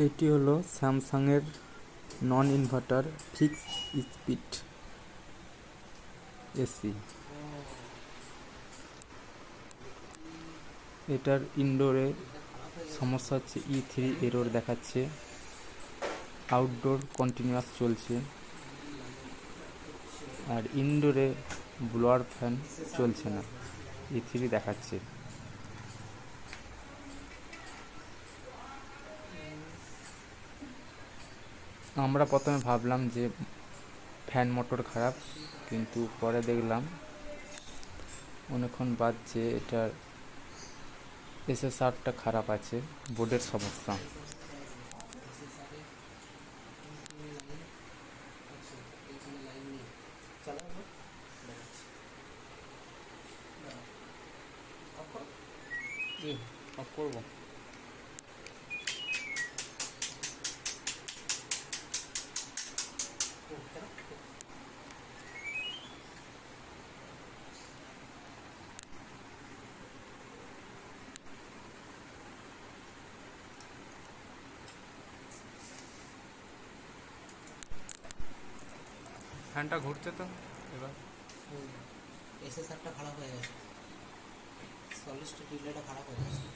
এটি হলো স্যামসাংয়ের নন ইনভার্টার ফিক্স স্পিড এসি। এটার ইনডোরে সমস্যা হচ্ছে E3 এরর দেখাচ্ছে, আউটডোর কন্টিনিউয়াস চলছে, আর ইনডোরে ব্লোয়ার ফ্যান চলছে না, E3 দেখাচ্ছে। আমরা প্রথমে ভাবলাম যে ফ্যান মোটর খারাপ, কিন্তু পরে দেখলাম অনেকক্ষণ বাদ যে এটার SSRটা খারাপ আছে, বোর্ডের সমস্যা। করবো ফ্যানটা ঘুরছে তো এবার। SSRটা খারাপ হয়ে গেছে, সলিড স্টেট রিলেটা খারাপ হয়ে গেছে।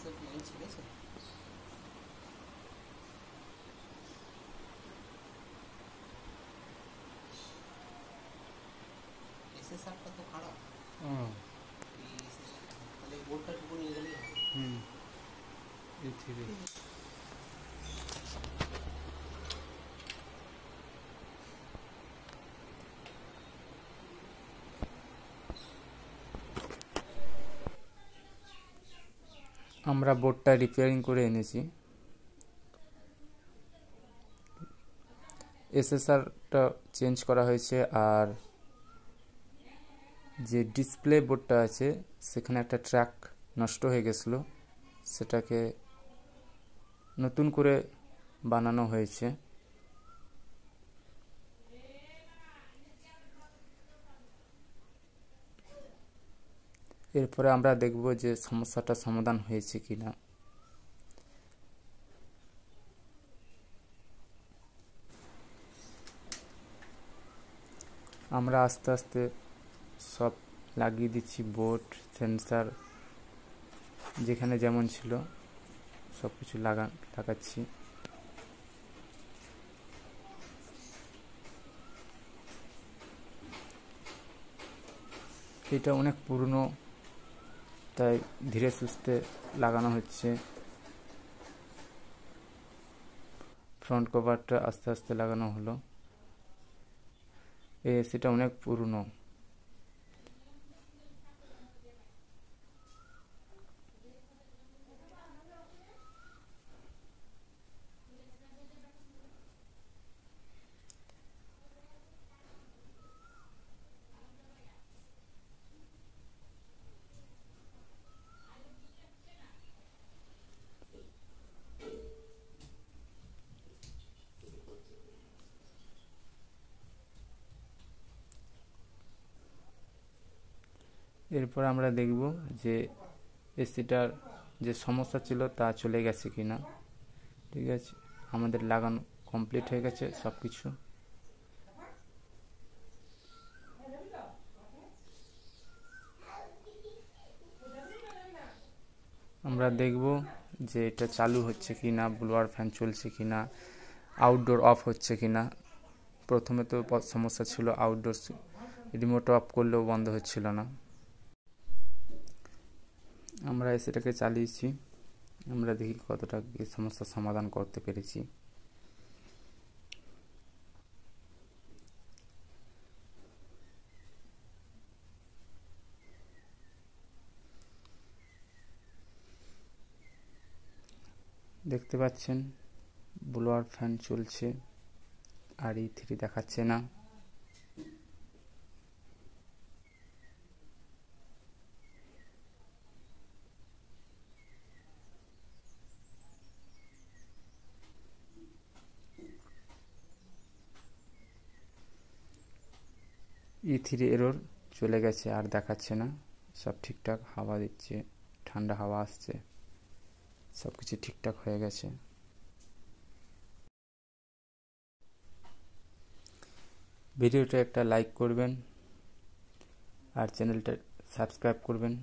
লাইন ছেড়েছে, SSRটা তো খারাপ। তাহলে বোর্ডটা টুকু নিয়ে গেলেই হবে। আমরা বোর্ডটা রিপেয়ারিং করে এনেছি। SSRটা চেঞ্জ করা হয়েছে, আর যে ডিসপ্লে বোর্ডটা আছে সেখানে একটা ট্র্যাক নষ্ট হয়ে গেছিলো, সেটাকে নতুন করে বানানো হয়েছে। এরপরে আমরা দেখব যে সমস্যাটা সমাধান হয়েছে কিনা। আমরা আস্তে আস্তে সব লাগিয়ে দিচ্ছি, বোর্ড, সেন্সার যেখানে যেমন ছিল সব কিছু লাগাচ্ছি। এটা অনেক পুরনো, তাই ধীরে সুস্থে লাগানো হচ্ছে। ফ্রন্ট কভারটা আস্তে আস্তে লাগানো হলো। এই এসিটা অনেক পুরনো। এরপর আমরা দেখব যে এসিটার যে সমস্যা ছিল তা চলে গেছে কিনা। ঠিক আছে, আমাদের লাগানো কমপ্লিট হয়ে গেছে সব কিছু। আমরা দেখব যে এটা চালু হচ্ছে কিনা, ব্লোয়ার ফ্যান চলছে কিনা, আউটডোর অফ হচ্ছে কিনা। প্রথমে তো সমস্যা ছিল আউটডোর রিমোট অফ করলেও বন্ধ হচ্ছিল না। আমরা এসিটাকে চালিয়েছি, আমরা দেখি কতটা এই সমস্যার সমাধান করতে পেরেছি। দেখতে পাচ্ছেন ব্লোয়ার ফ্যান চলছে আর E3 দেখাচ্ছে না। E3 এরর চলে গেছে, আর দেখাচ্ছে না, সব ঠিকঠাক হাওয়া দিচ্ছে, ঠান্ডা হাওয়া আসছে, সব কিছু ঠিকঠাক হয়ে গেছে। ভিডিওটা একটা লাইক করবেন আর চ্যানেলটা সাবস্ক্রাইব করবেন।